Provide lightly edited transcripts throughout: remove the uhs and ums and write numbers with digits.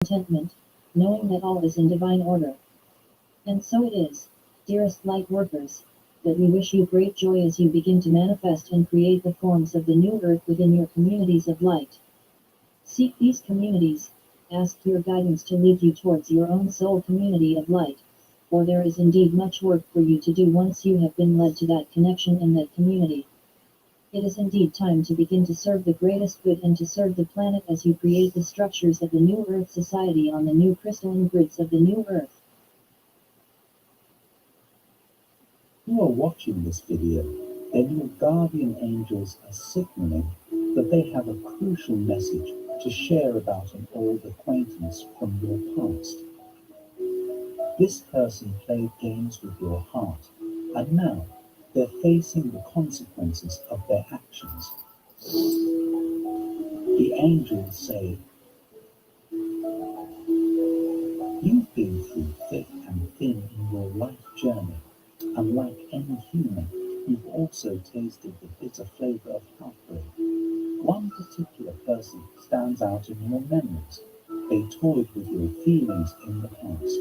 contentment, knowing that all is in divine order. And so it is, dearest light workers, that we wish you great joy as you begin to manifest and create the forms of the new earth within your communities of light. Seek these communities, ask your guidance to lead you towards your own soul community of light, for there is indeed much work for you to do once you have been led to that connection and that community. It is indeed time to begin to serve the greatest good and to serve the planet as you create the structures of the new Earth society on the new crystalline grids of the new Earth. You are watching this video, then your guardian angels are signaling that they have a crucial message to share about an old acquaintance from your past. This person played games with your heart, and now they're facing the consequences of their actions. The angels say, you've been through thick and thin in your life journey, and like any human, you've also tasted the bitter flavor of heartbreak. One particular person stands out in your memories. They toyed with your feelings in the past.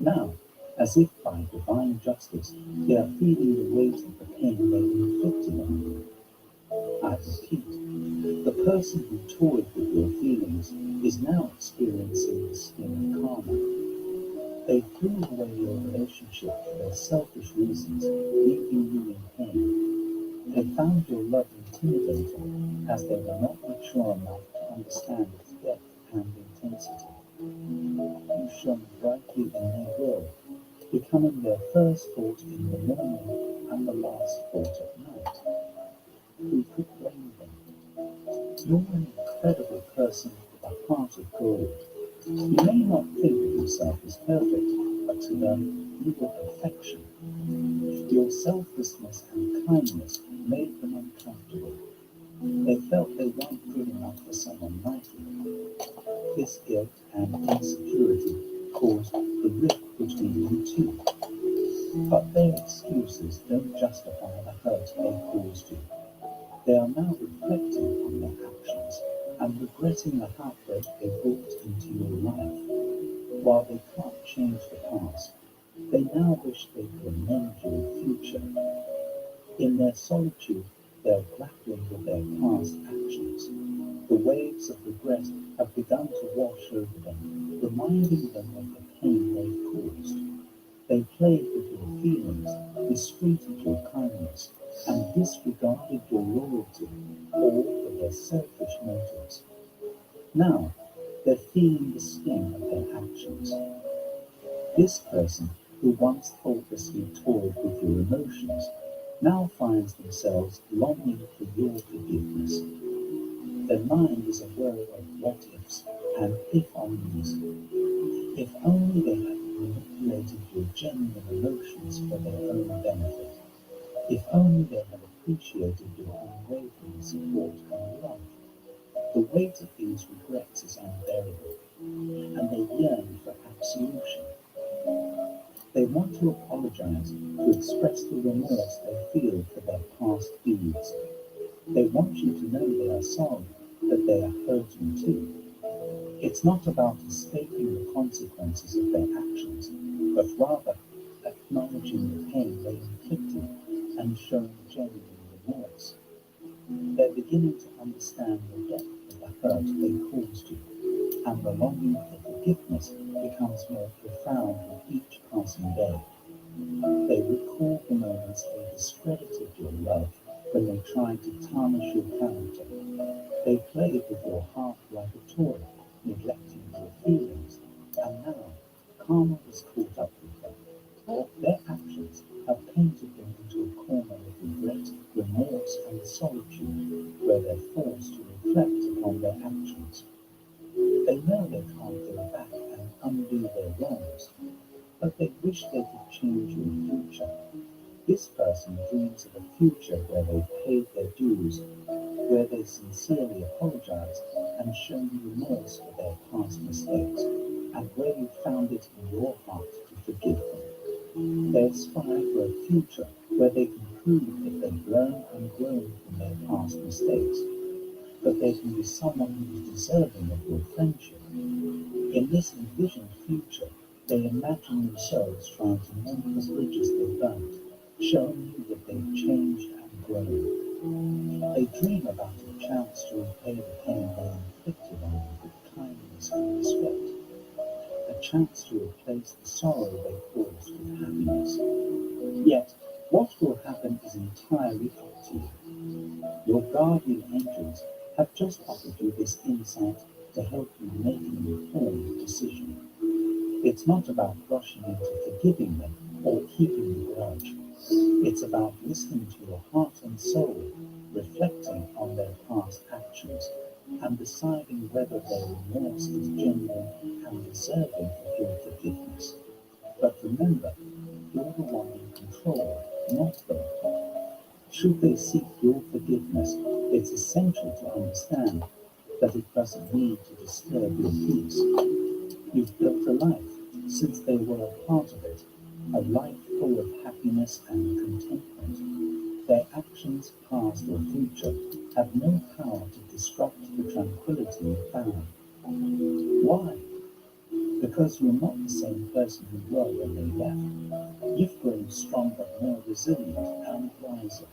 Now, as if by divine justice, they are feeling the weight of the pain they inflicted on you. I repeat, the person who toyed with your feelings is now experiencing the sting of karma. They threw away your relationship for their selfish reasons, leaving you in pain. They found your love intimidating as they were not mature enough to understand its depth and intensity. You shone brightly in their world, becoming their first thought in the morning and the last thought at night. Who could blame them? You're an incredible person with a heart of gold. You may not think of yourself as perfect, but to them you were perfection. Your selflessness and kindness made them uncomfortable. They felt they weren't good enough for someone like you. This guilt and insecurity caused the rift between you two. But their excuses don't justify the hurt they caused you. They are now reflecting on their actions and regretting the heartbreak they brought into your life. While they can't change the past, they now wish they could amend your future. In their solitude, they are grappling with their past actions. The waves of regret have begun to wash over them, reminding them of the pain they've caused. They played with your feelings, mistreated your kindness, and disregarded your loyalty, all for their selfish motives. Now, they're feeling the sting of their actions. This person, who once thoughtlessly toyed with your emotions, now finds themselves longing for your forgiveness. Their mind is aware of what-ifs and if-onlys. If only they had manipulated your genuine emotions for their own benefit. If only they had appreciated your unwavering support and love. The weight of these regrets is unbearable, and they yearn for absolution. They want to apologize, to express the remorse they feel for their past deeds. They want you to know they are sorry, that they are hurting too. It's not about escaping the consequences of their actions, but rather acknowledging the pain they inflicted and showing genuine remorse. They're beginning to understand the depth of the hurt they caused you, and the longing for forgiveness becomes more profound with each passing day. They recall the moments they discredited your love when they tried to tarnish your character. They played with your heart like a toy, neglecting your feelings, and now karma has caught up with them. Their actions have painted them into a corner of regret, remorse, and solitude, where they're forced to reflect upon their actions. They know they can't go back and undo their wrongs, but they wish they could change your future. This person dreams of a future where they've paid their dues, where they sincerely apologize and shown remorse for their past mistakes, and where you found it in your heart to forgive them. They aspire for a future where they can prove that they've learned and grown from their past mistakes, that they can be someone who is deserving of your friendship. In this envisioned future, they imagine themselves trying to mend the bridges they burnt, showing you that they've changed and grown. They dream about a chance to repay the pain they inflicted on you with kindness and respect, a chance to replace the sorrow they caused with happiness. Yet, what will happen is entirely up to you. Your guardian angels have just offered you this insight to help you make an informed decision. It's not about rushing into forgiving them or keeping the grudge. It's about listening to your heart and soul, reflecting on their past actions, and deciding whether their remorse is genuine and deserving of your forgiveness. But remember, you're the one in control, not them. Should they seek your forgiveness, it's essential to understand that it doesn't need to disturb your peace. You've built a life, since they were a part of it, a life full of happiness and contentment. Their actions, past or future, have no power to disrupt the tranquility you found. Why? Because you're not the same person you were when they left. You've grown stronger, more resilient, and wiser.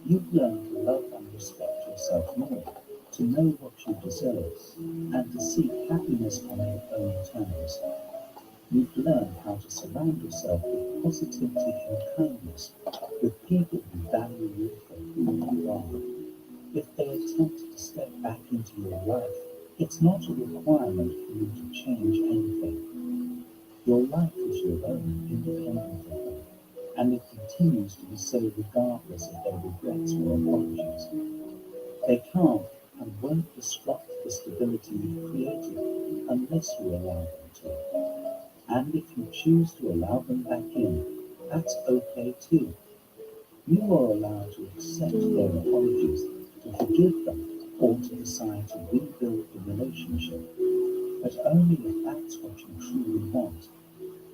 You've learned to love and respect yourself more, to know what you deserve, and to seek happiness on your own terms. You've learned how to surround yourself with positivity and kindness, with people who value you for who you are. If they attempt to step back into your life, it's not a requirement for you to change anything. Your life is your own, independent of them, and it continues to be so regardless of their regrets or apologies. They can't and won't disrupt the stability you've created unless you allow them to. And if you choose to allow them back in, that's okay too. You are allowed to accept their apologies, to forgive them, or to decide to rebuild the relationship, but only if that's what you truly want.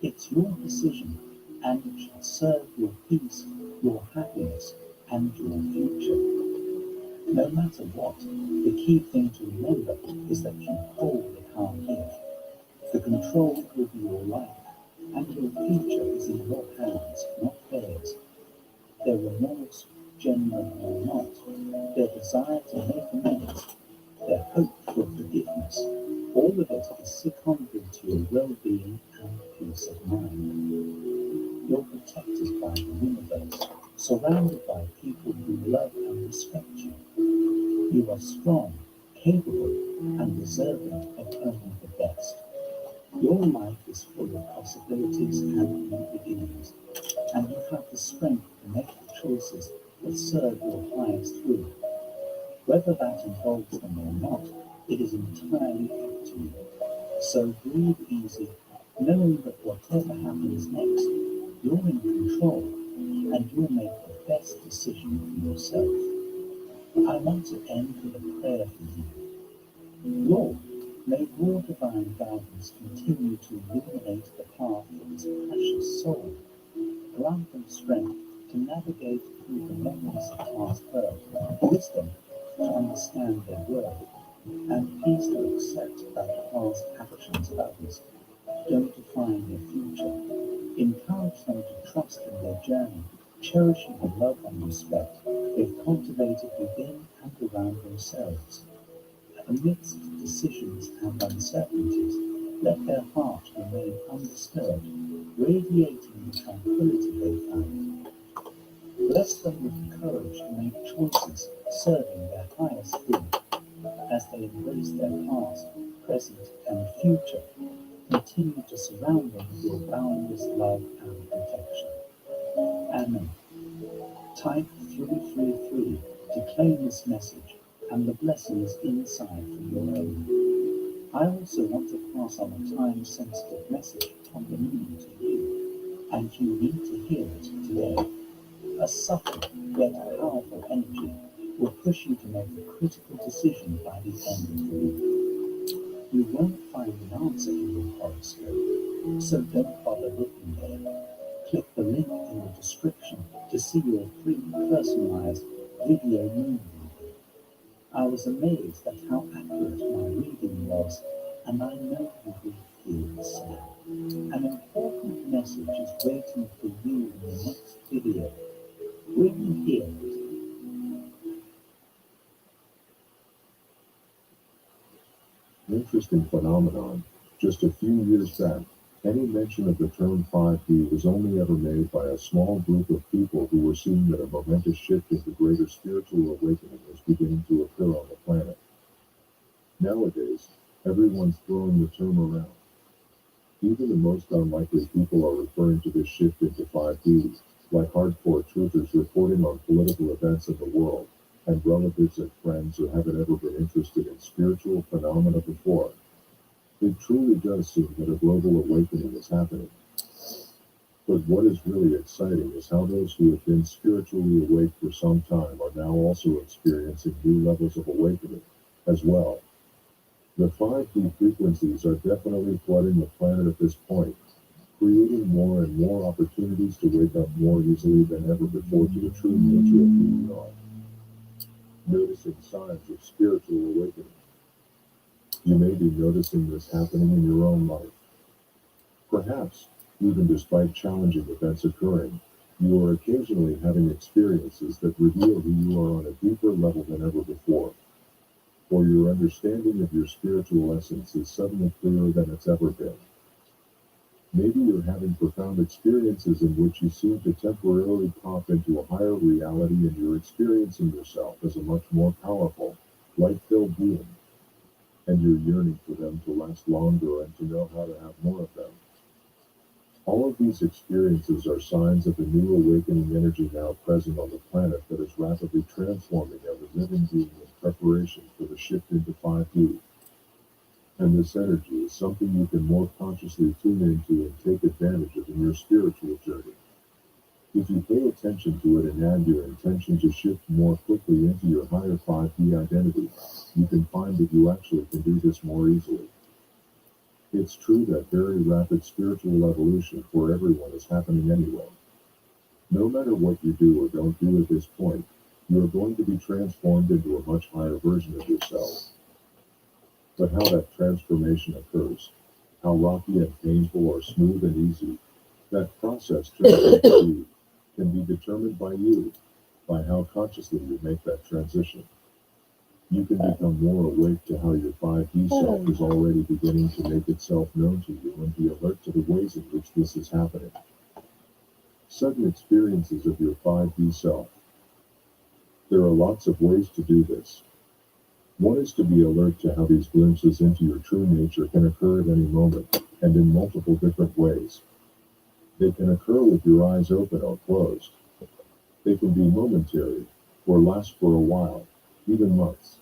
It's your decision, and it should serve your peace, your happiness, and your future. No matter what, the key thing to remember is that you hold the calm here. The control over your life and your future is in your hands, not theirs. Their remorse, genuine or not, their desire to make amends, their hope for forgiveness, all of it is secondary to your well-being and peace of mind. You're protected by the universe, surrounded by people who love and respect you. You are strong, capable, and deserving of only the best. Your life is full of possibilities and new beginnings, and you have the strength to make the choices that serve your highest good. Whether that involves them or not, it is entirely up to you. So breathe easy, knowing that whatever happens next, you're in control, and you'll make the best decision for yourself. I want to end with a prayer for you. Lord, may your divine guidance continue to illuminate the path of this precious soul. Grant them strength to navigate through the memories of past hurt, wisdom to understand their worth, and peace to accept that past actions of others don't define their future. Encourage them to trust in their journey, cherishing the love and respect they've cultivated within and around themselves. Amidst decisions and uncertainties, let their hearts remain undisturbed, radiating the tranquility they find. Bless them with the courage to make choices serving their highest good as they embrace their past, present, and future. Continue to surround them with your boundless love and protection. Amen. Type 333 to claim this message and the blessings inside for your own. I also want to pass on a time-sensitive message from the moon to you, and you need to hear it today. A subtle yet powerful energy will push you to make a critical decision by the end of the week. You won't find an answer in your horoscope, so don't bother looking there. Click the link in the description to see your free personalized video moon reading. I was amazed at how accurate my reading was, and I know you will feel the same. An important message is waiting for you in the next video. Will you hear it? Interesting phenomenon. Just a few years back, any mention of the term 5D was only ever made by a small group of people who were seeing that a momentous shift into greater spiritual awakening was beginning to occur on the planet. Nowadays, everyone's throwing the term around. Even the most unlikely people are referring to this shift into 5D, like hardcore truthers reporting on political events in the world, and relatives and friends who haven't ever been interested in spiritual phenomena before. It truly does seem that a global awakening is happening. But what is really exciting is how those who have been spiritually awake for some time are now also experiencing new levels of awakening as well. The 5D frequencies are definitely flooding the planet at this point, creating more and more opportunities to wake up more easily than ever before to the true nature of who we are. Noticing signs of spiritual awakening. You may be noticing this happening in your own life. Perhaps, even despite challenging events occurring, you are occasionally having experiences that reveal who you are on a deeper level than ever before. Or your understanding of your spiritual essence is suddenly clearer than it's ever been. Maybe you're having profound experiences in which you seem to temporarily pop into a higher reality and you're experiencing yourself as a much more powerful, light-filled being. And you're yearning for them to last longer and to know how to have more of them. All of these experiences are signs of the new awakening energy now present on the planet that is rapidly transforming every living being in preparation for the shift into 5D. And this energy is something you can more consciously tune into and take advantage of in your spiritual journey. If you pay attention to it and add your intention to shift more quickly into your higher 5D identity, you can find that you actually can do this more easily. It's true that very rapid spiritual evolution for everyone is happening anyway. No matter what you do or don't do at this point, you are going to be transformed into a much higher version of yourself. But how that transformation occurs, how rocky and painful or smooth and easy that process turns out to be, can be determined by you, by how consciously you make that transition. You can become more awake to how your 5D self is already beginning to make itself known to you and be alert to the ways in which this is happening. Sudden experiences of your 5D self. There are lots of ways to do this. One is to be alert to how these glimpses into your true nature can occur at any moment, and in multiple different ways. They can occur with your eyes open or closed. They can be momentary, or last for a while, even months.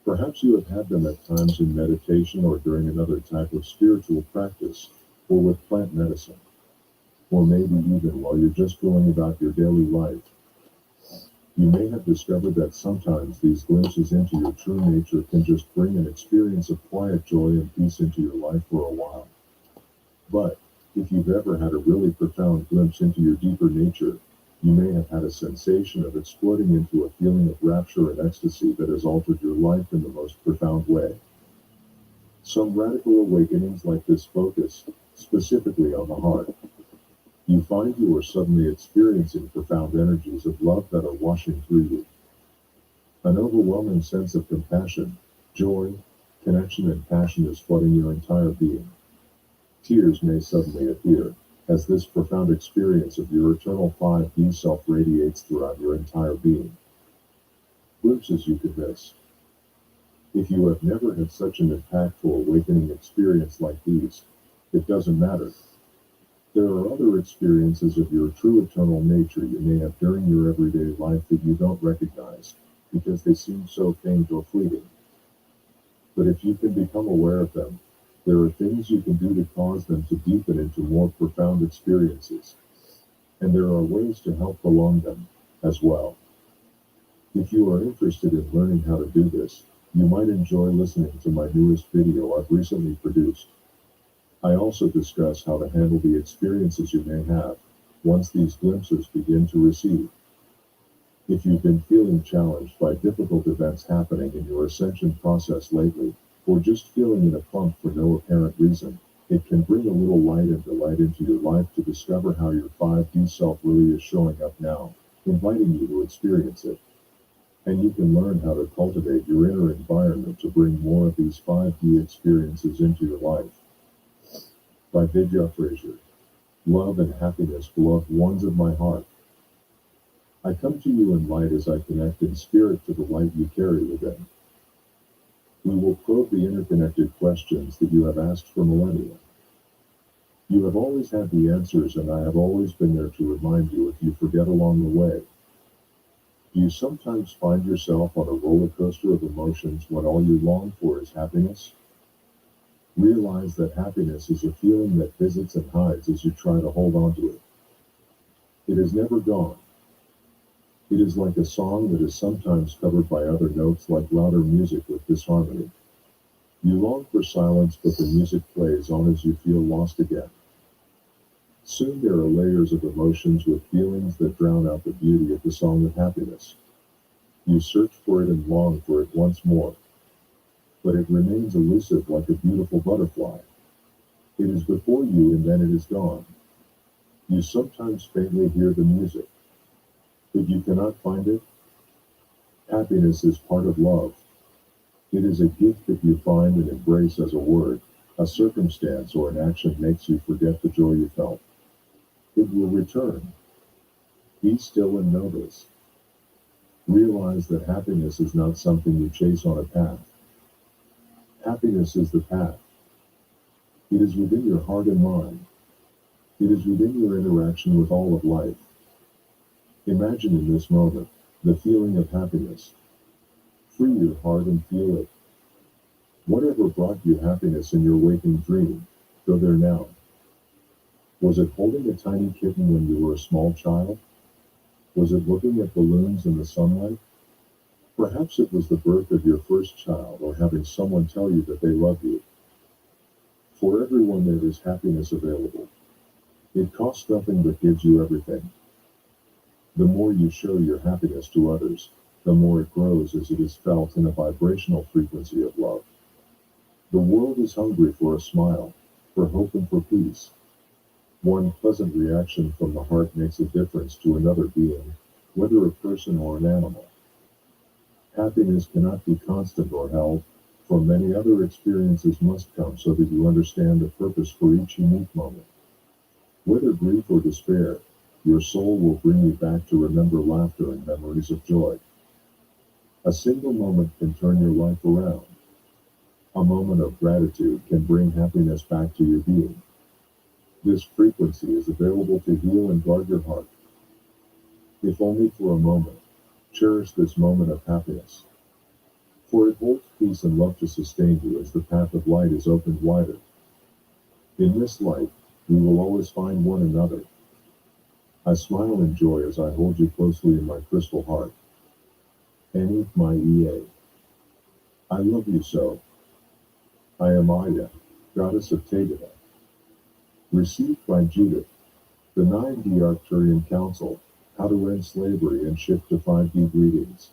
Perhaps you have had them at times in meditation or during another type of spiritual practice, or with plant medicine. Or maybe even while you're just going about your daily life. You may have discovered that sometimes these glimpses into your true nature can just bring an experience of quiet joy and peace into your life for a while. But if you've ever had a really profound glimpse into your deeper nature, you may have had a sensation of exploding into a feeling of rapture and ecstasy that has altered your life in the most profound way. Some radical awakenings like this focus specifically on the heart. You find you are suddenly experiencing profound energies of love that are washing through you. An overwhelming sense of compassion, joy, connection, and passion is flooding your entire being. Tears may suddenly appear, as this profound experience of your eternal 5D self radiates throughout your entire being. Glimpses you could miss. If you have never had such an impactful awakening experience like these, it doesn't matter. There are other experiences of your true eternal nature you may have during your everyday life that you don't recognize, because they seem so faint or fleeting. But if you can become aware of them, there are things you can do to cause them to deepen into more profound experiences. And there are ways to help prolong them, as well. If you are interested in learning how to do this, you might enjoy listening to my newest video I've recently produced. I also discuss how to handle the experiences you may have once these glimpses begin to recede. If you've been feeling challenged by difficult events happening in your ascension process lately, or just feeling in a funk for no apparent reason, it can bring a little light and delight into your life to discover how your 5D self really is showing up now, inviting you to experience it. And you can learn how to cultivate your inner environment to bring more of these 5D experiences into your life. By Vidya Fraser. Love and happiness, beloved ones of my heart. I come to you in light as I connect in spirit to the light you carry within. We will probe the interconnected questions that you have asked for millennia. You have always had the answers, and I have always been there to remind you if you forget along the way. Do you sometimes find yourself on a roller coaster of emotions when all you long for is happiness? Realize that happiness is a feeling that visits and hides as you try to hold on to it. It is never gone. It is like a song that is sometimes covered by other notes, like louder music with disharmony. You long for silence, but the music plays on as you feel lost again. Soon there are layers of emotions with feelings that drown out the beauty of the song of happiness. You search for it and long for it once more, but it remains elusive like a beautiful butterfly. It is before you and then it is gone. You sometimes faintly hear the music, but you cannot find it. Happiness is part of love. It is a gift that you find and embrace as a word, a circumstance, or an action makes you forget the joy you felt. It will return. Be still and know this. Realize that happiness is not something you chase on a path. Happiness is the path. It is within your heart and mind. It is within your interaction with all of life. Imagine in this moment the feeling of happiness. Free your heart and feel it. Whatever brought you happiness in your waking dream, go there now. Was it holding a tiny kitten when you were a small child? Was it looking at balloons in the sunlight? Perhaps it was the birth of your first child, or having someone tell you that they love you. For everyone there is happiness available. It costs nothing but gives you everything. The more you show your happiness to others, the more it grows as it is felt in a vibrational frequency of love. The world is hungry for a smile, for hope and for peace. One pleasant reaction from the heart makes a difference to another being, whether a person or an animal. Happiness cannot be constant or held, for many other experiences must come so that you understand the purpose for each unique moment. Whether grief or despair, your soul will bring you back to remember laughter and memories of joy. A single moment can turn your life around. A moment of gratitude can bring happiness back to your being. This frequency is available to heal and guard your heart. If only for a moment, cherish this moment of happiness. For it holds peace and love to sustain you as the path of light is opened wider. In this light, we will always find one another. I smile in joy as I hold you closely in my crystal heart. Annie, my EA. I love you so. I am Aya, goddess of Teaca. Received by Judith, the 9D Arcturian Council, How to End Slavery and Shift to 5D Greetings.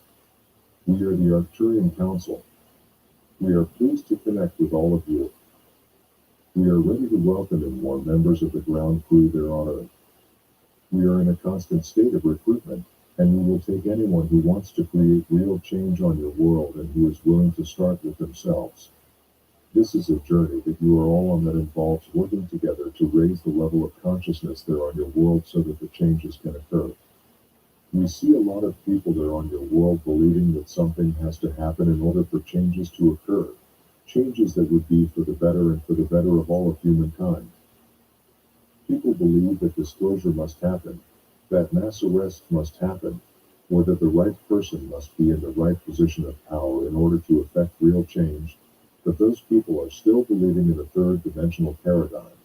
We are the Arcturian Council. We are pleased to connect with all of you. We are ready to welcome in more members of the ground crew there on Earth. We are in a constant state of recruitment, and we will take anyone who wants to create real change on your world and who is willing to start with themselves. This is a journey that you are all on that involves working together to raise the level of consciousness there on your world so that the changes can occur. We see a lot of people there on your world believing that something has to happen in order for changes to occur, changes that would be for the better and for the better of all of humankind. People believe that disclosure must happen, that mass arrests must happen, or that the right person must be in the right position of power in order to effect real change. But those people are still believing in a third-dimensional paradigm,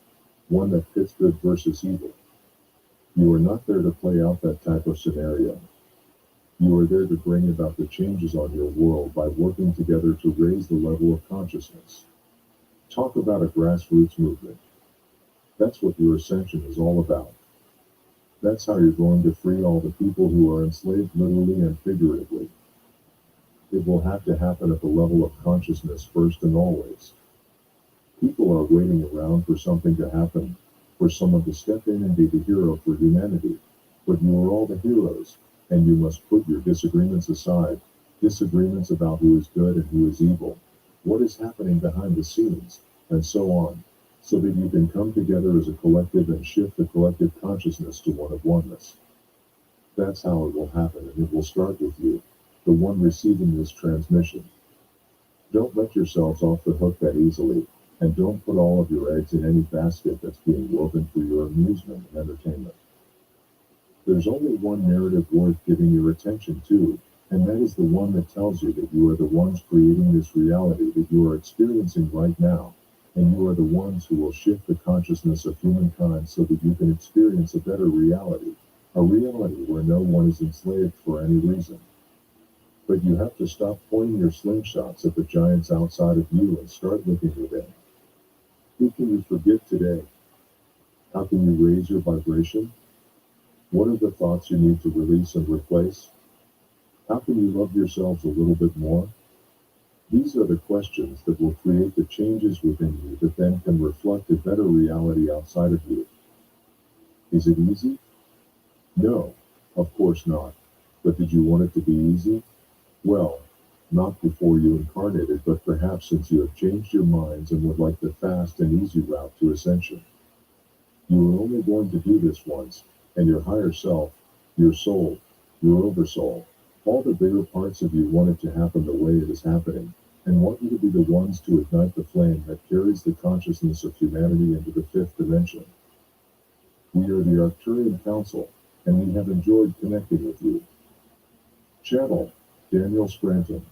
one that pits good versus evil. You are not there to play out that type of scenario. You are there to bring about the changes on your world by working together to raise the level of consciousness. Talk about a grassroots movement. That's what your ascension is all about. That's how you're going to free all the people who are enslaved literally and figuratively. It will have to happen at the level of consciousness first and always. People are waiting around for something to happen, for someone to step in and be the hero for humanity. But you are all the heroes, and you must put your disagreements aside, disagreements about who is good and who is evil, what is happening behind the scenes, and so on, so that you can come together as a collective and shift the collective consciousness to one of oneness. That's how it will happen, and it will start with you, the one receiving this transmission. Don't let yourselves off the hook that easily, and don't put all of your eggs in any basket that's being woven for your amusement and entertainment. There's only one narrative worth giving your attention to, and that is the one that tells you that you are the ones creating this reality that you are experiencing right now, and you are the ones who will shift the consciousness of humankind so that you can experience a better reality, a reality where no one is enslaved for any reason. But you have to stop pointing your slingshots at the giants outside of you and start looking within. Who can you forgive today? How can you raise your vibration? What are the thoughts you need to release and replace? How can you love yourselves a little bit more? These are the questions that will create the changes within you that then can reflect a better reality outside of you. Is it easy? No, of course not. But did you want it to be easy? Well, not before you incarnated, but perhaps since you have changed your minds and would like the fast and easy route to ascension. You are only going to do this once, and your higher self, your soul, your oversoul, all the bigger parts of you want it to happen the way it is happening, and want you to be the ones to ignite the flame that carries the consciousness of humanity into the fifth dimension. We are the Arcturian Council, and we have enjoyed connecting with you. Channel, Daniel Scranton.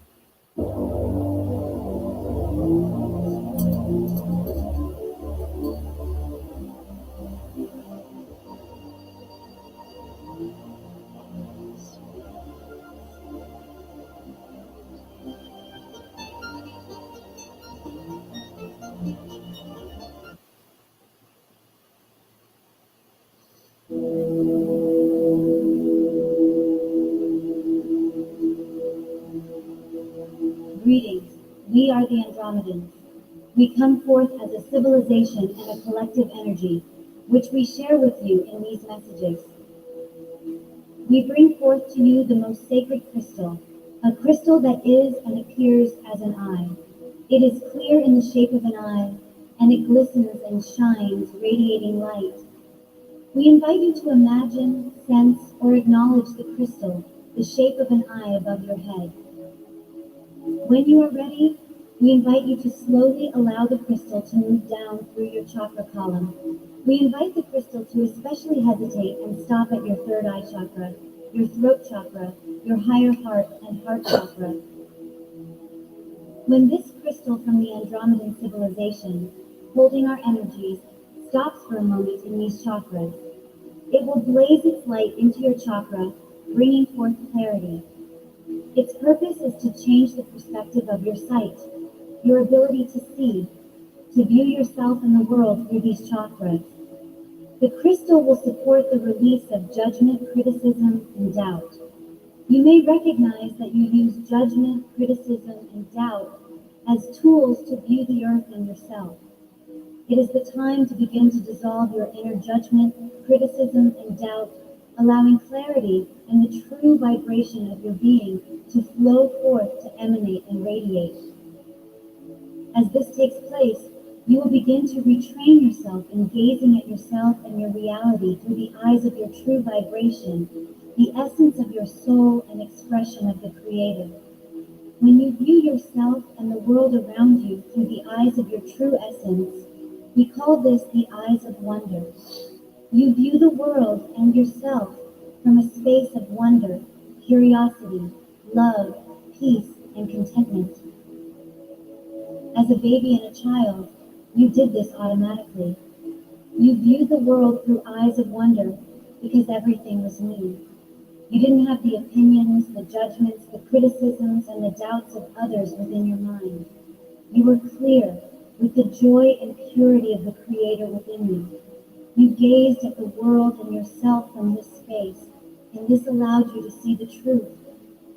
Greetings, we are the Andromedans. We come forth as a civilization and a collective energy, which we share with you in these messages. We bring forth to you the most sacred crystal, a crystal that is and appears as an eye. It is clear in the shape of an eye, and it glistens and shines, radiating light. We invite you to imagine, sense, or acknowledge the crystal, the shape of an eye above your head. When you are ready, we invite you to slowly allow the crystal to move down through your chakra column. We invite the crystal to especially hesitate and stop at your third eye chakra, your throat chakra, your higher heart and heart chakra. When this crystal from the Andromedan civilization, holding our energies, stops for a moment in these chakras, it will blaze its light into your chakra, bringing forth clarity. Its purpose is to change the perspective of your sight, your ability to see, to view yourself and the world through these chakras. The crystal will support the release of judgment, criticism, and doubt. You may recognize that you use judgment, criticism, and doubt as tools to view the earth and yourself. It is the time to begin to dissolve your inner judgment, criticism, and doubt, allowing clarity and the true vibration of your being to flow forth to emanate and radiate. As this takes place, you will begin to retrain yourself in gazing at yourself and your reality through the eyes of your true vibration, the essence of your soul and expression of the Creator. When you view yourself and the world around you through the eyes of your true essence, we call this the eyes of wonder. You view the world and yourself from a space of wonder, curiosity, love, peace, and contentment. As a baby and a child, you did this automatically. You viewed the world through eyes of wonder because everything was new. You didn't have the opinions, the judgments, the criticisms, and the doubts of others within your mind. You were clear with the joy and purity of the Creator within you. You gazed at the world and yourself from this space, and this allowed you to see the truth.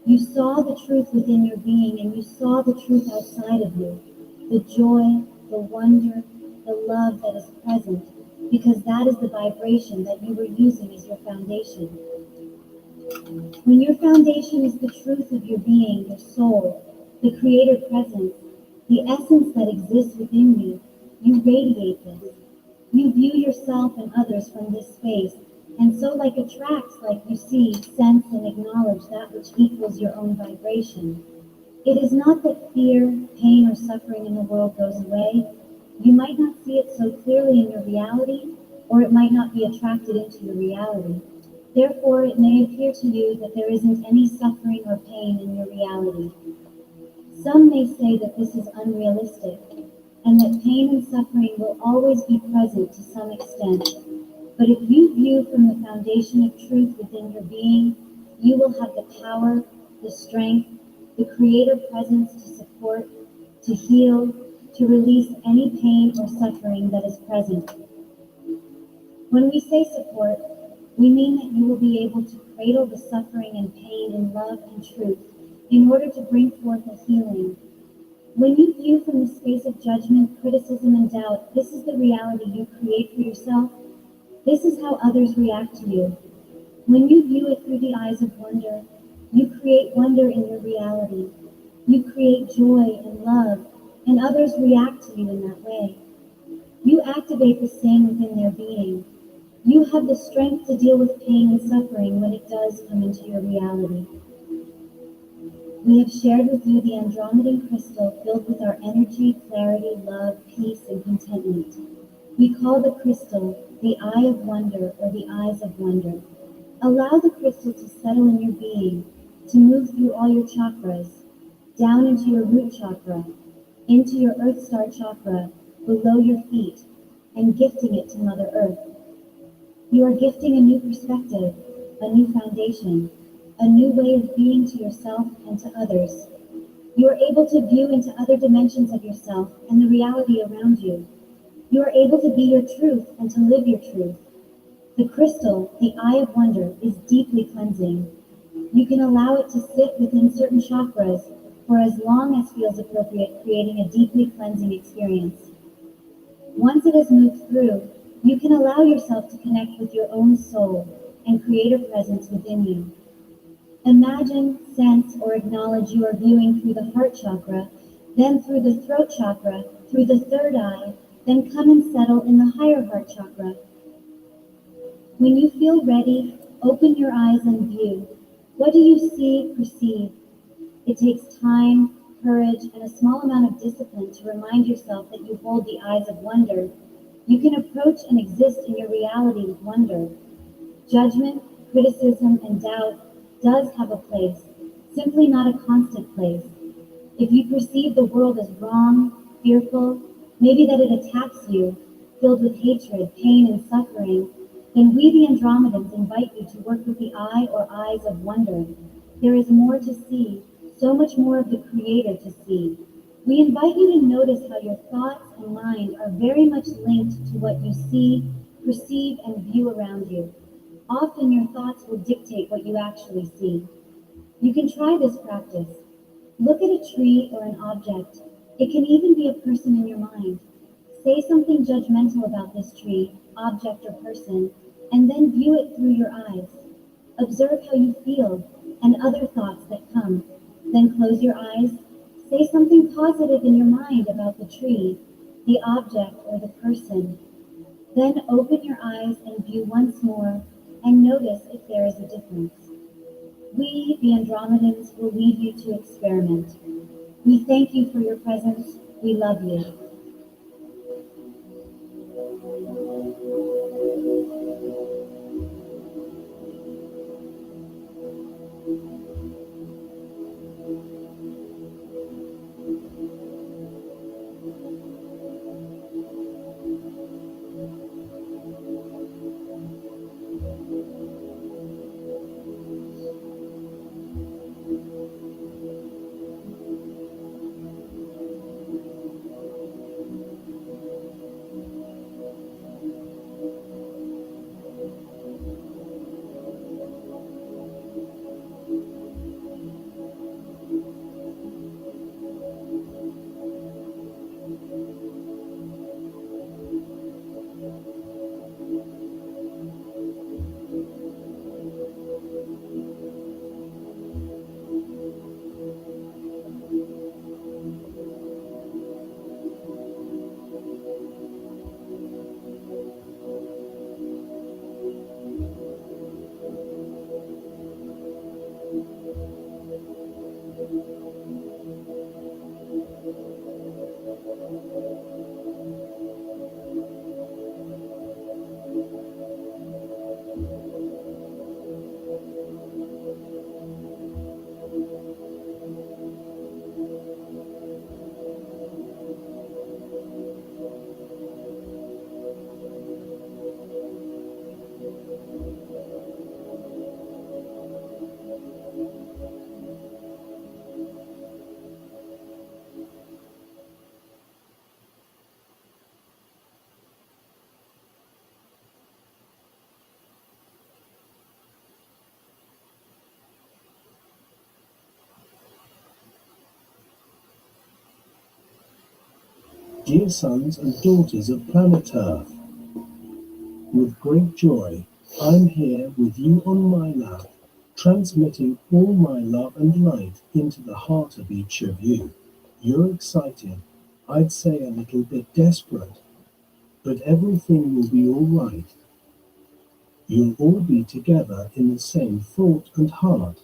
You saw the truth within your being, and you saw the truth outside of you. The joy, the wonder, the love that is present, because that is the vibration that you were using as your foundation. When your foundation is the truth of your being, your soul, the creator presence, the essence that exists within you, you radiate this. You view yourself and others from this space, and so like attracts, like you see, sense, and acknowledge that which equals your own vibration. It is not that fear, pain, or suffering in the world goes away. You might not see it so clearly in your reality, or it might not be attracted into your reality. Therefore, it may appear to you that there isn't any suffering or pain in your reality. Some may say that this is unrealistic, and that pain and suffering will always be present to some extent. But if you view from the foundation of truth within your being, you will have the power, the strength, the creative presence to support, to heal, to release any pain or suffering that is present. When we say support, we mean that you will be able to cradle the suffering and pain in love and truth in order to bring forth a healing. When you view from the space of judgment, criticism, and doubt, this is the reality you create for yourself. This is how others react to you. When you view it through the eyes of wonder, you create wonder in your reality. You create joy and love, and others react to you in that way. You activate the same within their being. You have the strength to deal with pain and suffering when it does come into your reality. We have shared with you the Andromedan crystal filled with our energy, clarity, love, peace, and contentment. We call the crystal the Eye of Wonder or the Eyes of Wonder. Allow the crystal to settle in your being, to move through all your chakras, down into your root chakra, into your Earth Star chakra, below your feet, and gifting it to Mother Earth. You are gifting a new perspective, a new foundation, a new way of being to yourself and to others. You are able to view into other dimensions of yourself and the reality around you. You are able to be your truth and to live your truth. The crystal, the Eye of Wonder, is deeply cleansing. You can allow it to sit within certain chakras for as long as feels appropriate, creating a deeply cleansing experience. Once it has moved through, you can allow yourself to connect with your own soul and create a presence within you. Imagine, sense, or acknowledge you are viewing through the heart chakra, then through the throat chakra, through the third eye, then come and settle in the higher heart chakra. When you feel ready, open your eyes and view. What do you see, perceive? It takes time, courage, and a small amount of discipline to remind yourself that you hold the eyes of wonder. You can approach and exist in your reality with wonder. Judgment, criticism, and doubt does have a place, simply not a constant place. If you perceive the world as wrong, fearful, maybe that it attacks you, filled with hatred, pain, and suffering, then we the Andromedans invite you to work with the eye or eyes of wonder. There is more to see, so much more of the Creator to see. We invite you to notice how your thoughts and mind are very much linked to what you see, perceive, and view around you. Often your thoughts will dictate what you actually see. You can try this practice. Look at a tree or an object. It can even be a person in your mind. Say something judgmental about this tree, object, or person, and then view it through your eyes. Observe how you feel and other thoughts that come. Then close your eyes. Say something positive in your mind about the tree, the object, or the person. Then open your eyes and view once more and notice if there is a difference. We, the Andromedans, will lead you to experiment. We thank you for your presence. We love you. Dear sons and daughters of planet Earth, with great joy, I'm here with you on my lap, transmitting all my love and light into the heart of each of you. You're excited, I'd say a little bit desperate, but everything will be all right. You'll all be together in the same thought and heart.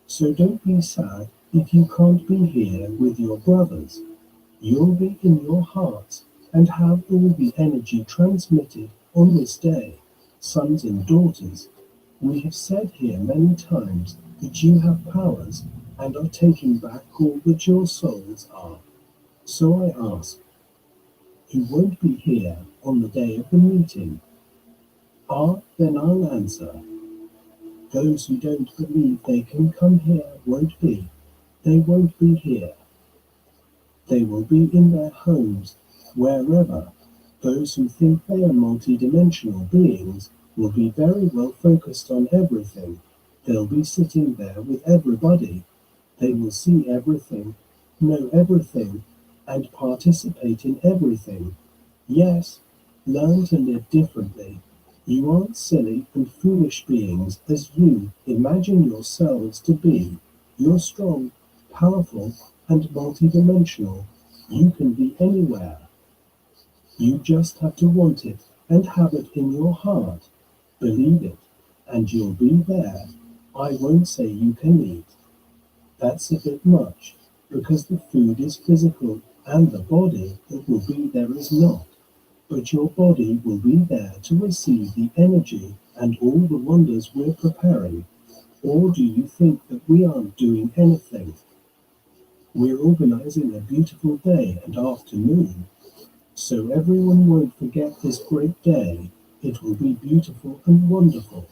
So don't be sad if you can't be here with your brothers. You'll be in your hearts and have all the energy transmitted on this day. Sons and daughters, we have said here many times that you have powers and are taking back all that your souls are. So I ask, who won't be here on the day of the meeting? Then I'll answer. Those who don't believe they can come here won't be. They won't be here. They will be in their homes, wherever. Those who think they are multidimensional beings will be very well focused on everything. They'll be sitting there with everybody. They will see everything, know everything, and participate in everything. Yes, learn to live differently. You aren't silly and foolish beings as you imagine yourselves to be. You're strong, powerful, and multidimensional. You can be anywhere. You just have to want it and have it in your heart. Believe it, and you'll be there. I won't say you can eat. That's a bit much, because the food is physical and the body that will be there is not. But your body will be there to receive the energy and all the wonders we're preparing. Or do you think that we aren't doing anything? We're organizing a beautiful day and afternoon, so everyone won't forget this great day. It will be beautiful and wonderful.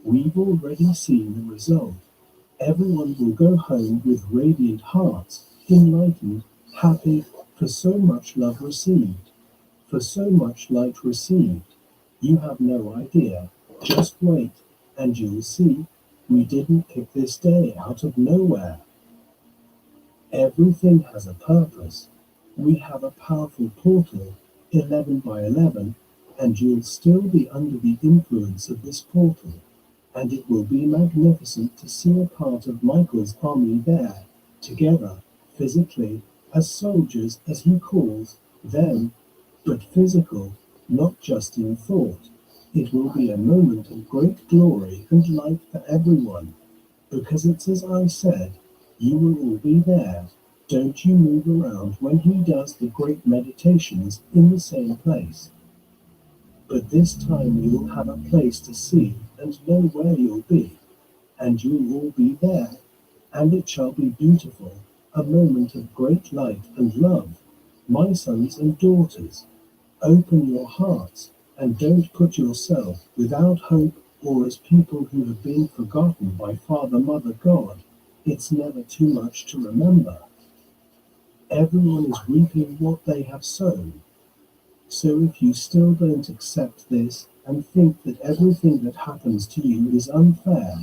We've already seen the result. Everyone will go home with radiant hearts, enlightened, happy, for so much love received, for so much light received. You have no idea. Just wait, and you'll see. We didn't pick this day out of nowhere. Everything has a purpose. We have a powerful portal, 11 by 11, and you'll still be under the influence of this portal. And it will be magnificent to see a part of Michael's army there, together, physically, as soldiers as he calls them, but physical, not just in thought. It will be a moment of great glory and light for everyone, because it's as I said, you will all be there. Don't you move around when he does the great meditations in the same place. But this time you'll have a place to see and know where you'll be, and you'll all be there, and it shall be beautiful, a moment of great light and love. My sons and daughters, open your hearts, and don't put yourself without hope or as people who have been forgotten by Father, Mother, God. It's never too much to remember. Everyone is reaping what they have sown. So if you still don't accept this and think that everything that happens to you is unfair,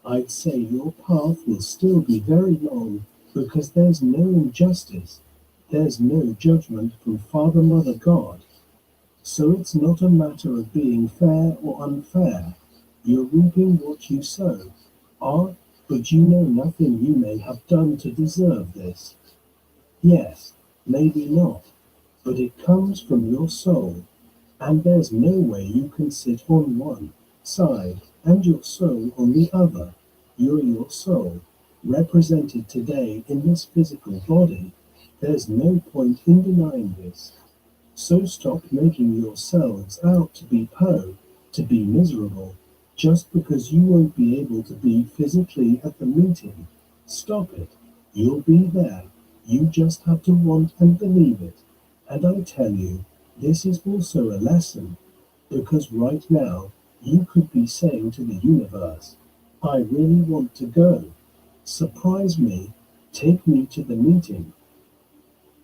I'd say your path will still be very long, because there's no injustice. There's no judgment from Father, Mother, God. So it's not a matter of being fair or unfair. You're reaping what you sow. But you know nothing you may have done to deserve this. Yes, maybe not, but it comes from your soul, and there's no way you can sit on one side and your soul on the other. You're your soul, represented today in this physical body. There's no point in denying this. So stop making yourselves out to be to be miserable, just because you won't be able to be physically at the meeting. Stop it. You'll be there. You just have to want and believe it. And I tell you, this is also a lesson, because right now, you could be saying to the universe, I really want to go. Surprise me. Take me to the meeting.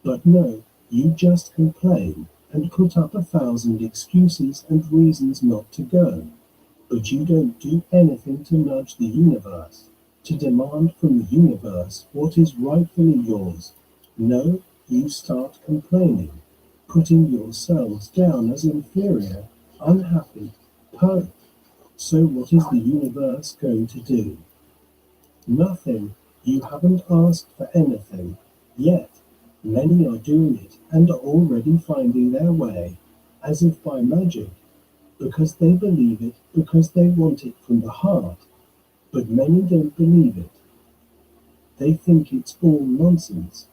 But no, you just complain and put up 1,000 excuses and reasons not to go. But you don't do anything to nudge the universe, to demand from the universe what is rightfully yours. No, you start complaining, putting yourselves down as inferior, unhappy, poor. So what is the universe going to do? Nothing. You haven't asked for anything. Yet, many are doing it and are already finding their way, as if by magic, because they believe it, because they want it from the heart. But many don't believe it. They think it's all nonsense.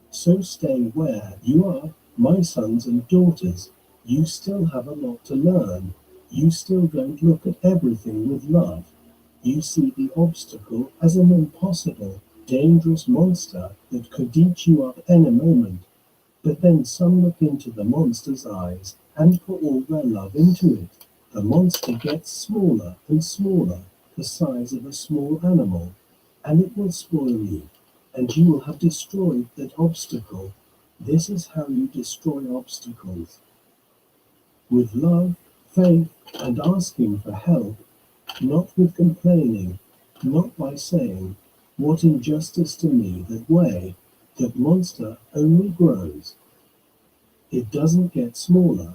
So stay where you are, my sons and daughters. You still have a lot to learn. You still don't look at everything with love. You see the obstacle as an impossible, dangerous monster that could eat you up any moment. But then some look into the monster's eyes and pour all their love into it. The monster gets smaller and smaller, the size of a small animal, and it will spoil you, and you will have destroyed that obstacle. This is how you destroy obstacles. With love, faith, and asking for help, not with complaining, not by saying, "What injustice to me that way." That monster only grows. It doesn't get smaller.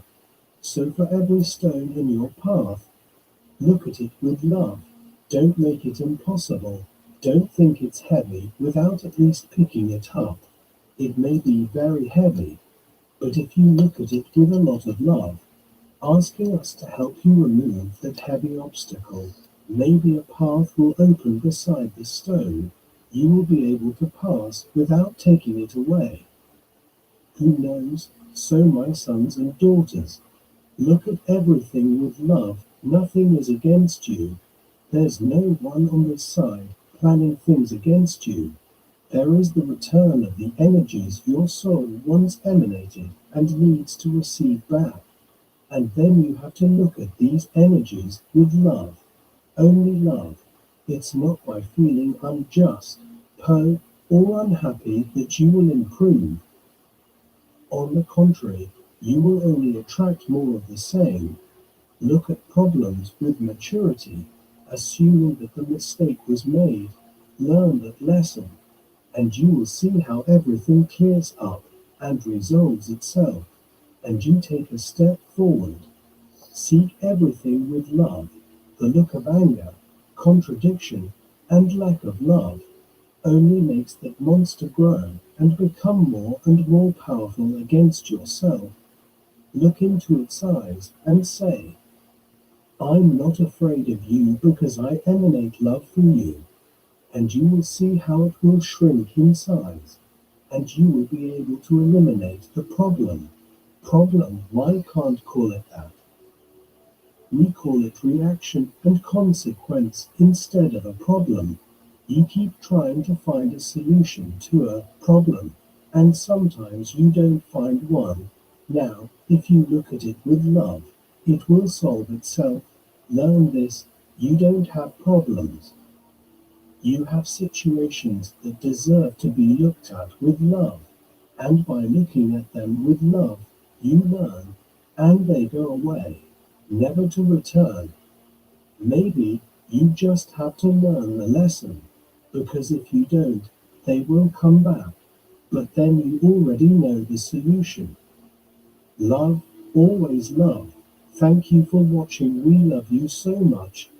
So for every stone in your path, look at it with love. Don't make it impossible. Don't think it's heavy without at least picking it up. It may be very heavy, but if you look at it with a lot of love, asking us to help you remove that heavy obstacle, maybe a path will open beside the stone. You will be able to pass without taking it away. Who knows? So my sons and daughters, look at everything with love. Nothing is against you. There's no one on this side planning things against you. There is the return of the energies your soul once emanated and needs to receive back. And then you have to look at these energies with love. Only love. It's not by feeling unjust, poor, or unhappy that you will improve. On the contrary, you will only attract more of the same. Look at problems with maturity, assuming that the mistake was made. Learn that lesson, and you will see how everything clears up and resolves itself, and you take a step forward. Seek everything with love. The look of anger, contradiction, and lack of love only makes that monster grow and become more and more powerful against yourself. Look into its eyes and say, "I'm not afraid of you because I emanate love from you," and you will see how it will shrink in size, and you will be able to eliminate the problem. Problem, why can't call it that? We call it reaction and consequence instead of a problem. You keep trying to find a solution to a problem, and sometimes you don't find one. Now, if you look at it with love, it will solve itself. Learn this: you don't have problems. You have situations that deserve to be looked at with love, and by looking at them with love, you learn, and they go away, never to return. Maybe you just have to learn the lesson, because if you don't, they will come back, but then you already know the solution. Love, always love. Thank you for watching. We love you so much.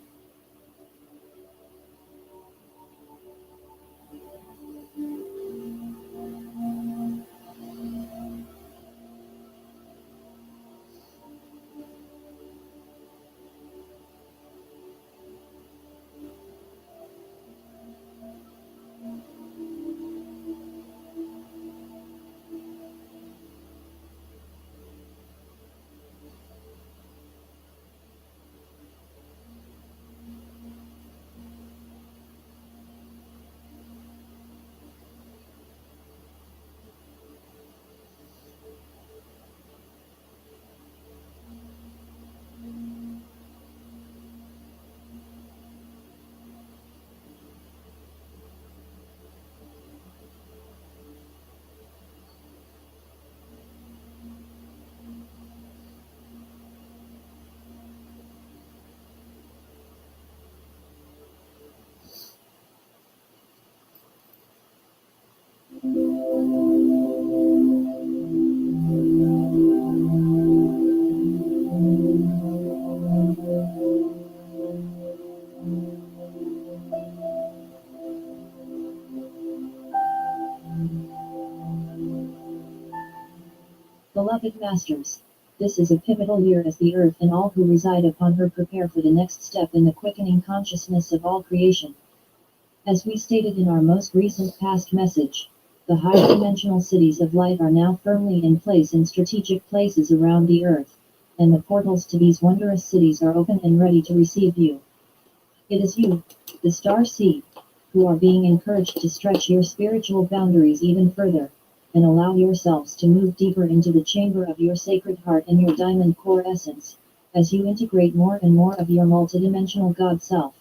Beloved Masters, this is a pivotal year as the Earth and all who reside upon her prepare for the next step in the quickening consciousness of all creation. As we stated in our most recent past message, the higher dimensional cities of light are now firmly in place in strategic places around the Earth, and the portals to these wondrous cities are open and ready to receive you. It is you, the star seed, who are being encouraged to stretch your spiritual boundaries even further, and allow yourselves to move deeper into the chamber of your sacred heart and your diamond core essence, as you integrate more and more of your multidimensional God Self.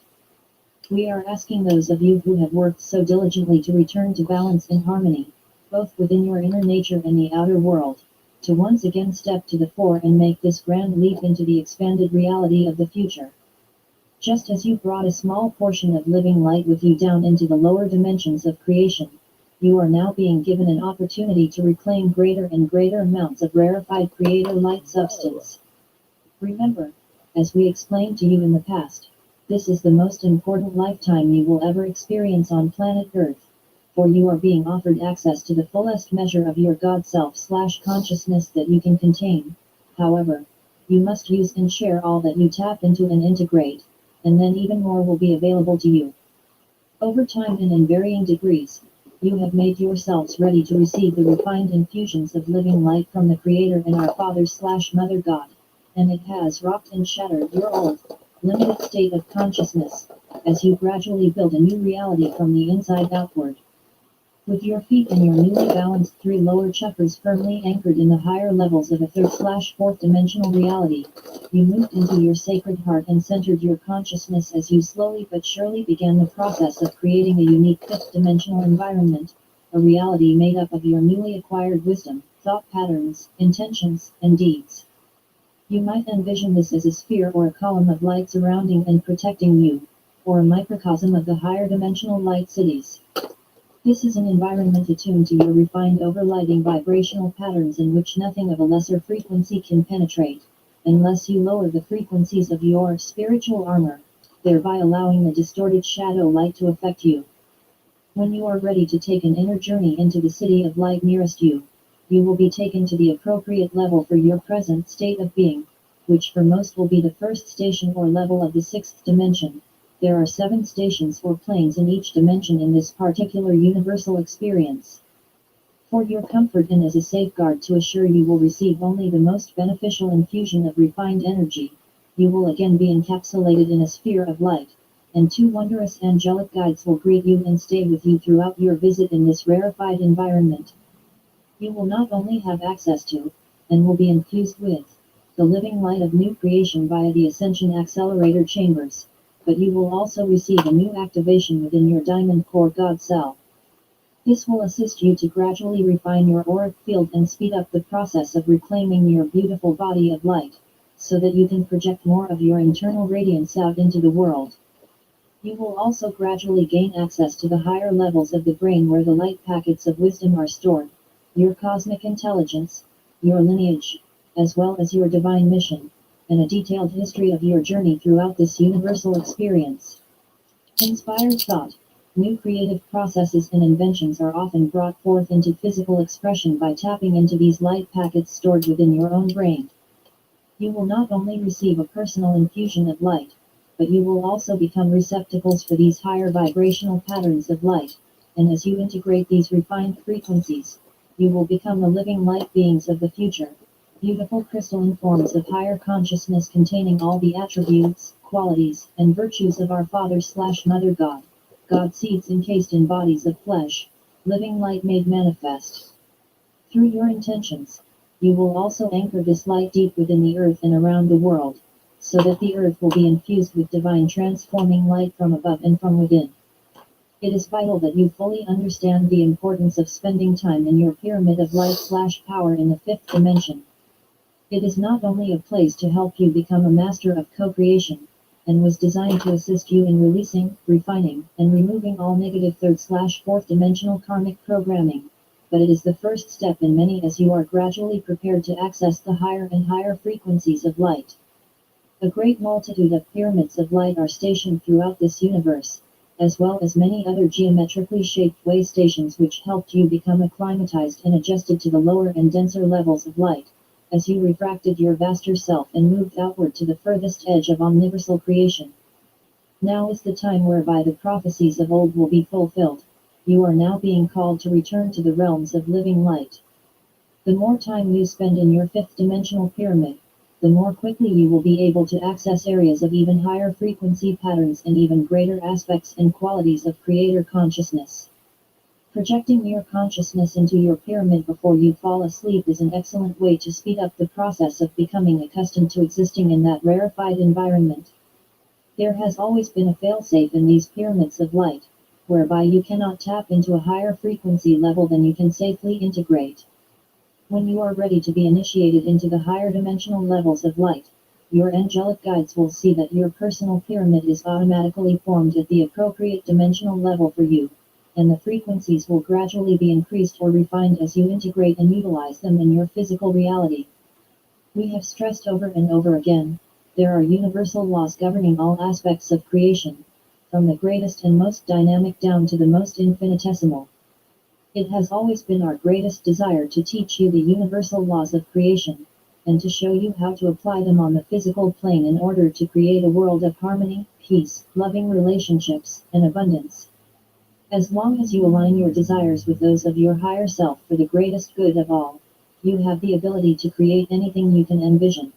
We are asking those of you who have worked so diligently to return to balance and harmony, both within your inner nature and the outer world, to once again step to the fore and make this grand leap into the expanded reality of the future. Just as you brought a small portion of living light with you down into the lower dimensions of creation, you are now being given an opportunity to reclaim greater and greater amounts of rarefied creator light substance. Remember, as we explained to you in the past, this is the most important lifetime you will ever experience on planet Earth, for you are being offered access to the fullest measure of your God Self/consciousness that you can contain. However, you must use and share all that you tap into and integrate, and then even more will be available to you. Over time and in varying degrees, you have made yourselves ready to receive the refined infusions of living light from the Creator and our Father/Mother God, and it has rocked and shattered your old, limited state of consciousness, as you gradually build a new reality from the inside outward. With your feet and your newly balanced 3 lower chakras firmly anchored in the higher levels of a 3rd/4th dimensional reality, you moved into your sacred heart and centered your consciousness as you slowly but surely began the process of creating a unique 5th dimensional environment, a reality made up of your newly acquired wisdom, thought patterns, intentions, and deeds. You might envision this as a sphere or a column of light surrounding and protecting you, or a microcosm of the higher dimensional light cities. This is an environment attuned to your refined overlighting vibrational patterns in which nothing of a lesser frequency can penetrate, unless you lower the frequencies of your spiritual armor, thereby allowing the distorted shadow light to affect you. When you are ready to take an inner journey into the city of light nearest you, you will be taken to the appropriate level for your present state of being, which for most will be the 1st station or level of the 6th dimension. There are 7 stations or planes in each dimension in this particular universal experience. For your comfort and as a safeguard to assure you will receive only the most beneficial infusion of refined energy, you will again be encapsulated in a sphere of light, and 2 wondrous angelic guides will greet you and stay with you throughout your visit in this rarefied environment. You will not only have access to, and will be infused with, the living light of new creation via the Ascension Accelerator chambers, but you will also receive a new activation within your diamond core God Self. This will assist you to gradually refine your auric field and speed up the process of reclaiming your beautiful body of light, so that you can project more of your internal radiance out into the world. You will also gradually gain access to the higher levels of the brain where the light packets of wisdom are stored, your cosmic intelligence, your lineage, as well as your divine mission, and a detailed history of your journey throughout this universal experience. Inspired thought, new creative processes and inventions are often brought forth into physical expression by tapping into these light packets stored within your own brain. You will not only receive a personal infusion of light, but you will also become receptacles for these higher vibrational patterns of light, and as you integrate these refined frequencies, you will become the living light beings of the future, beautiful crystalline forms of higher consciousness containing all the attributes, qualities, and virtues of our Father/Mother God, God seeds encased in bodies of flesh, living light made manifest. Through your intentions, you will also anchor this light deep within the earth and around the world, so that the earth will be infused with divine transforming light from above and from within. It is vital that you fully understand the importance of spending time in your pyramid of light/power in the 5th dimension. It is not only a place to help you become a master of co-creation, and was designed to assist you in releasing, refining, and removing all negative 3rd/4th dimensional karmic programming, but it is the first step in many as you are gradually prepared to access the higher and higher frequencies of light. A great multitude of pyramids of light are stationed throughout this universe, as well as many other geometrically shaped way stations which helped you become acclimatized and adjusted to the lower and denser levels of light, as you refracted your vaster self and moved outward to the furthest edge of omniversal creation. Now is the time whereby the prophecies of old will be fulfilled. You are now being called to return to the realms of living light. The more time you spend in your fifth dimensional pyramid, the more quickly you will be able to access areas of even higher frequency patterns and even greater aspects and qualities of creator consciousness. Projecting your consciousness into your pyramid before you fall asleep is an excellent way to speed up the process of becoming accustomed to existing in that rarefied environment. There has always been a failsafe in these pyramids of light, whereby you cannot tap into a higher frequency level than you can safely integrate. When you are ready to be initiated into the higher dimensional levels of light, your angelic guides will see that your personal pyramid is automatically formed at the appropriate dimensional level for you, and the frequencies will gradually be increased or refined as you integrate and utilize them in your physical reality. We have stressed over and over again, there are universal laws governing all aspects of creation, from the greatest and most dynamic down to the most infinitesimal. It has always been our greatest desire to teach you the universal laws of creation, and to show you how to apply them on the physical plane in order to create a world of harmony, peace, loving relationships, and abundance. As long as you align your desires with those of your higher self for the greatest good of all, you have the ability to create anything you can envision.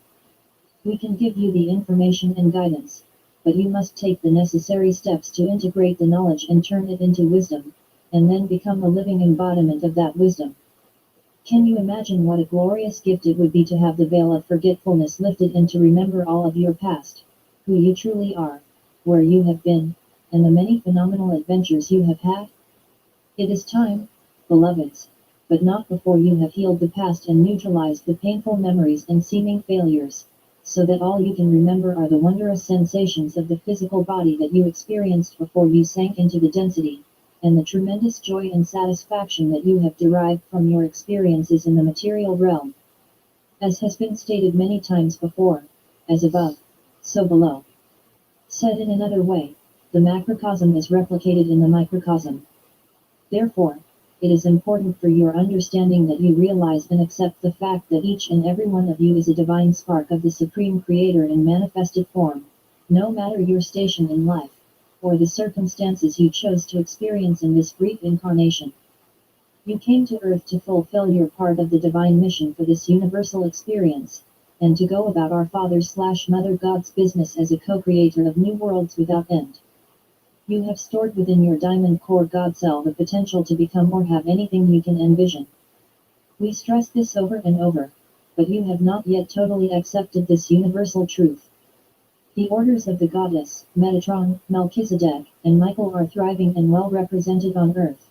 We can give you the information and guidance, but you must take the necessary steps to integrate the knowledge and turn it into wisdom, and then become a living embodiment of that wisdom. Can you imagine what a glorious gift it would be to have the veil of forgetfulness lifted and to remember all of your past, who you truly are, where you have been, and the many phenomenal adventures you have had? It is time, beloveds, but not before you have healed the past and neutralized the painful memories and seeming failures, so that all you can remember are the wondrous sensations of the physical body that you experienced before you sank into the density, and the tremendous joy and satisfaction that you have derived from your experiences in the material realm. As has been stated many times before, as above, so below. Said in another way, the macrocosm is replicated in the microcosm. Therefore, it is important for your understanding that you realize and accept the fact that each and every one of you is a divine spark of the Supreme Creator in manifested form, no matter your station in life, or the circumstances you chose to experience in this brief incarnation. You came to Earth to fulfill your part of the divine mission for this universal experience, and to go about our Father/Mother God's business as a co-creator of new worlds without end. You have stored within your diamond core God cell the potential to become or have anything you can envision. We stress this over and over, but you have not yet totally accepted this universal truth. The orders of the Goddess, Metatron, Melchizedek, and Michael are thriving and well represented on Earth.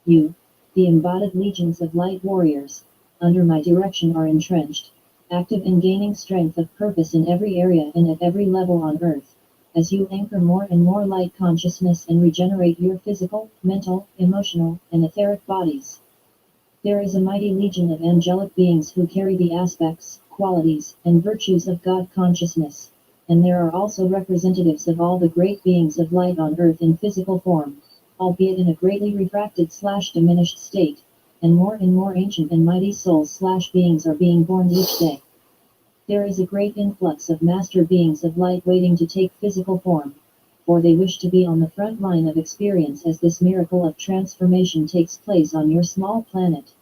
You, the embodied legions of light warriors, under my direction are entrenched, active and gaining strength of purpose in every area and at every level on Earth, as you anchor more and more light consciousness and regenerate your physical, mental, emotional, and etheric bodies. There is a mighty legion of angelic beings who carry the aspects, qualities, and virtues of God consciousness, and there are also representatives of all the great beings of light on Earth in physical form, albeit in a greatly refracted/diminished state, and more ancient and mighty souls/beings are being born each day. There is a great influx of master beings of light waiting to take physical form, for they wish to be on the front line of experience as this miracle of transformation takes place on your small planet.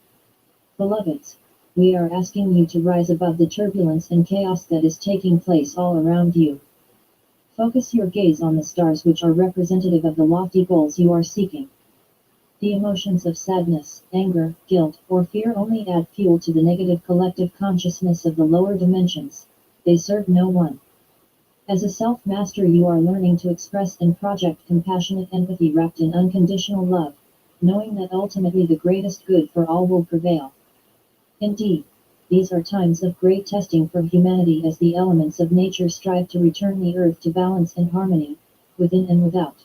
Beloveds, we are asking you to rise above the turbulence and chaos that is taking place all around you. Focus your gaze on the stars, which are representative of the lofty goals you are seeking. The emotions of sadness, anger, guilt, or fear only add fuel to the negative collective consciousness of the lower dimensions. They serve no one. As a self-master, you are learning to express and project compassionate empathy wrapped in unconditional love, knowing that ultimately the greatest good for all will prevail. Indeed, these are times of great testing for humanity as the elements of nature strive to return the Earth to balance and harmony, within and without.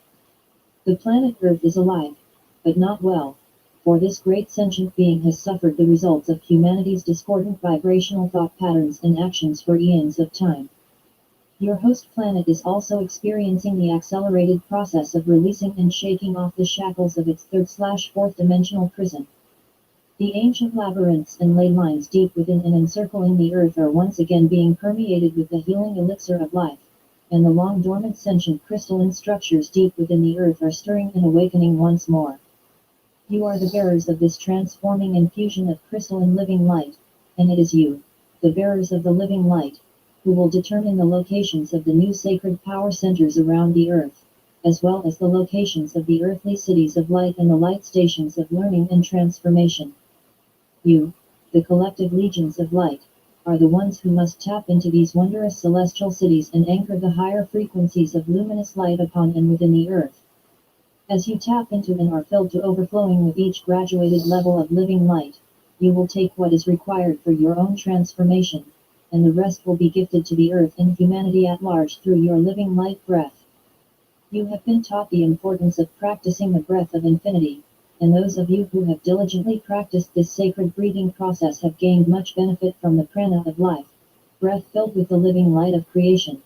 The planet Earth is alive, but not well, for this great sentient being has suffered the results of humanity's discordant vibrational thought patterns and actions for eons of time. Your host planet is also experiencing the accelerated process of releasing and shaking off the shackles of its third/fourth dimensional prison. The ancient labyrinths and ley lines deep within and encircling the earth are once again being permeated with the healing elixir of life, and the long dormant sentient crystalline structures deep within the earth are stirring and awakening once more. You are the bearers of this transforming infusion of crystalline living light, and it is you, the bearers of the living light, who will determine the locations of the new sacred power centers around the earth, as well as the locations of the earthly cities of light and the light stations of learning and transformation. You, the collective legions of light, are the ones who must tap into these wondrous celestial cities and anchor the higher frequencies of luminous light upon and within the earth. As you tap into and are filled to overflowing with each graduated level of living light, you will take what is required for your own transformation, and the rest will be gifted to the earth and humanity at large through your living light breath. You have been taught the importance of practicing the breath of infinity, and those of you who have diligently practiced this sacred breathing process have gained much benefit from the prana of life, breath filled with the living light of creation.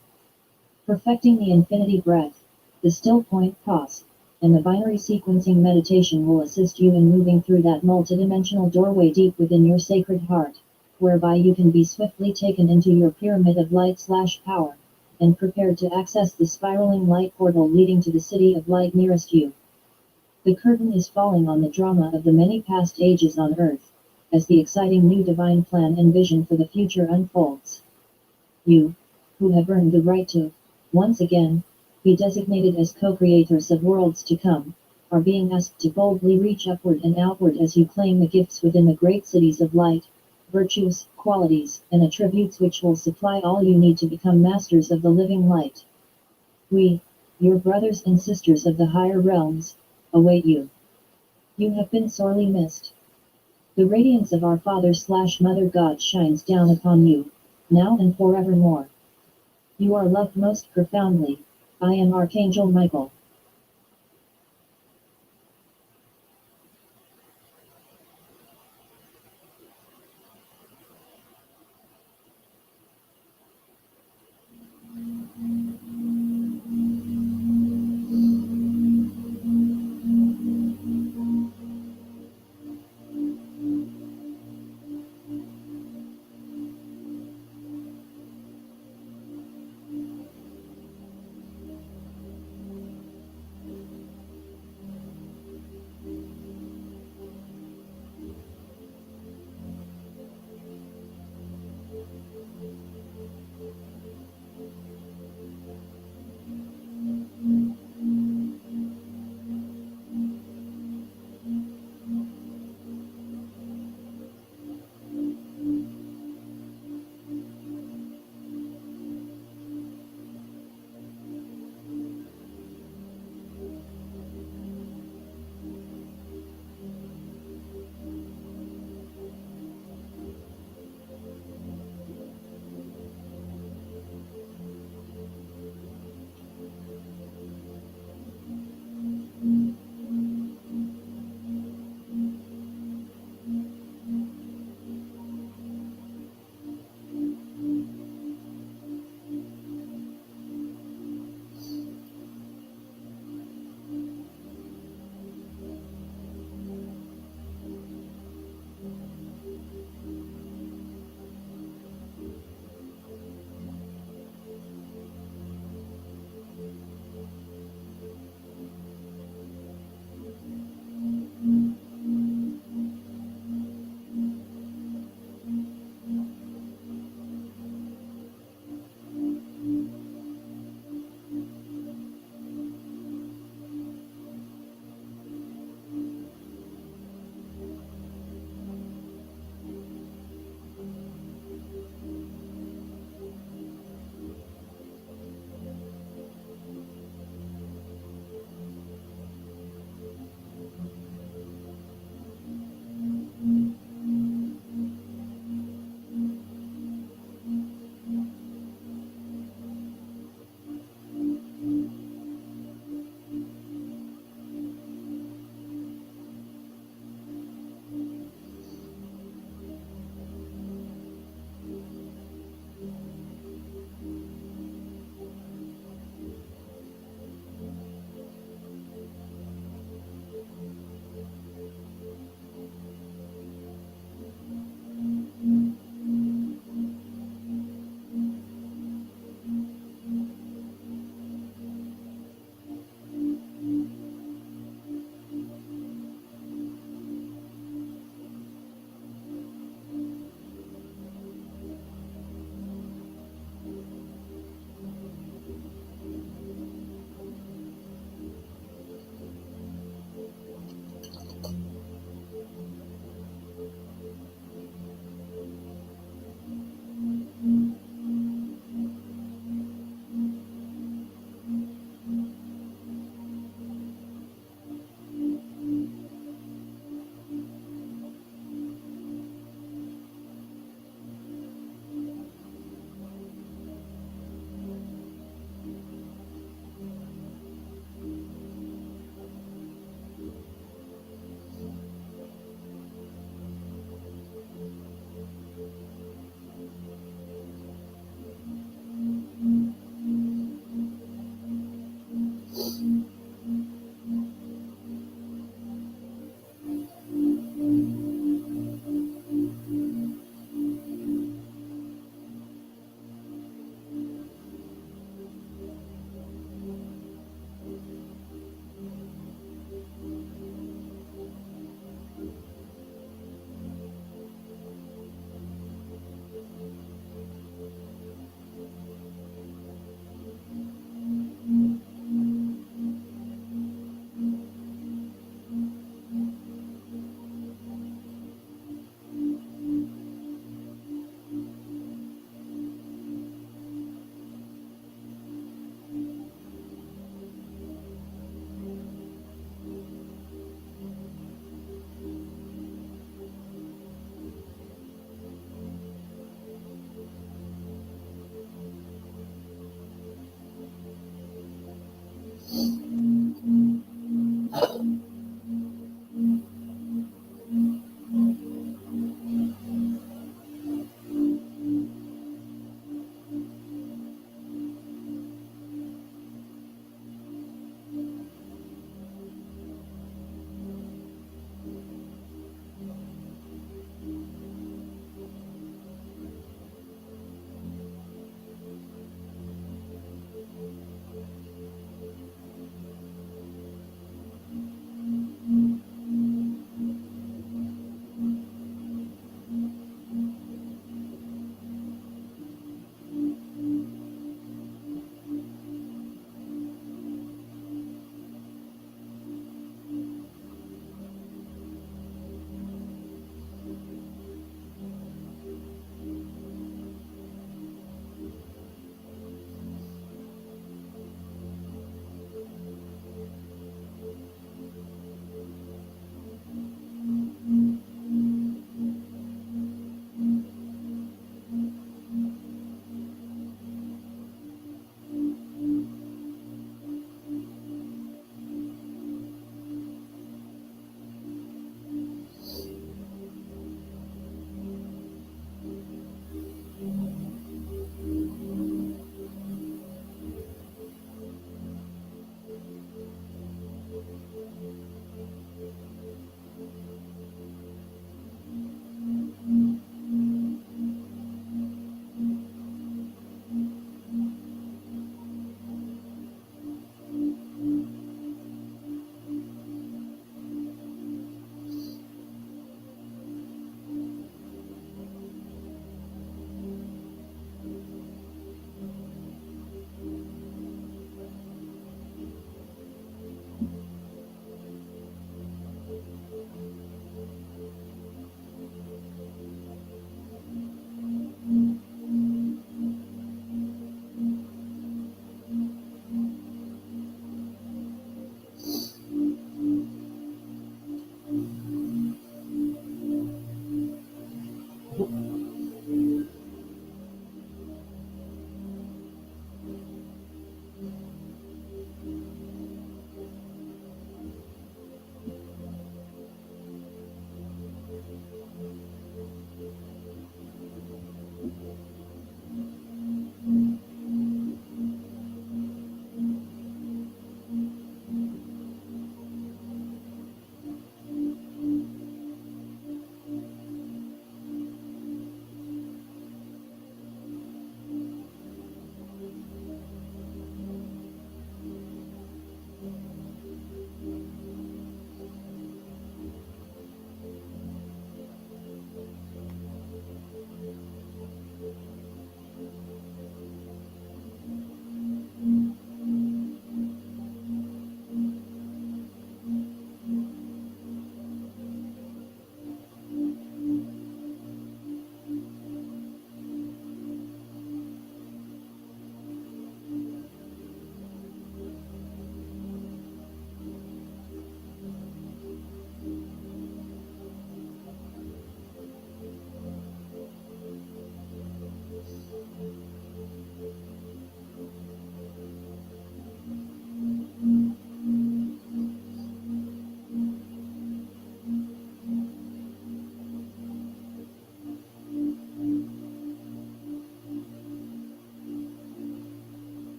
Perfecting the infinity breath, the still point pause, and the binary sequencing meditation will assist you in moving through that multidimensional doorway deep within your sacred heart, whereby you can be swiftly taken into your pyramid of light/power, and prepared to access the spiraling light portal leading to the city of light nearest you. The curtain is falling on the drama of the many past ages on Earth, as the exciting new divine plan and vision for the future unfolds. You, who have earned the right to, once again, be designated as co-creators of worlds to come, are being asked to boldly reach upward and outward as you claim the gifts within the great cities of light, virtues, qualities, and attributes which will supply all you need to become masters of the living light. We, your brothers and sisters of the higher realms, await you. You have been sorely missed. The radiance of our Father/Mother God shines down upon you, now and forevermore. You are loved most profoundly. I am Archangel Michael.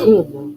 No.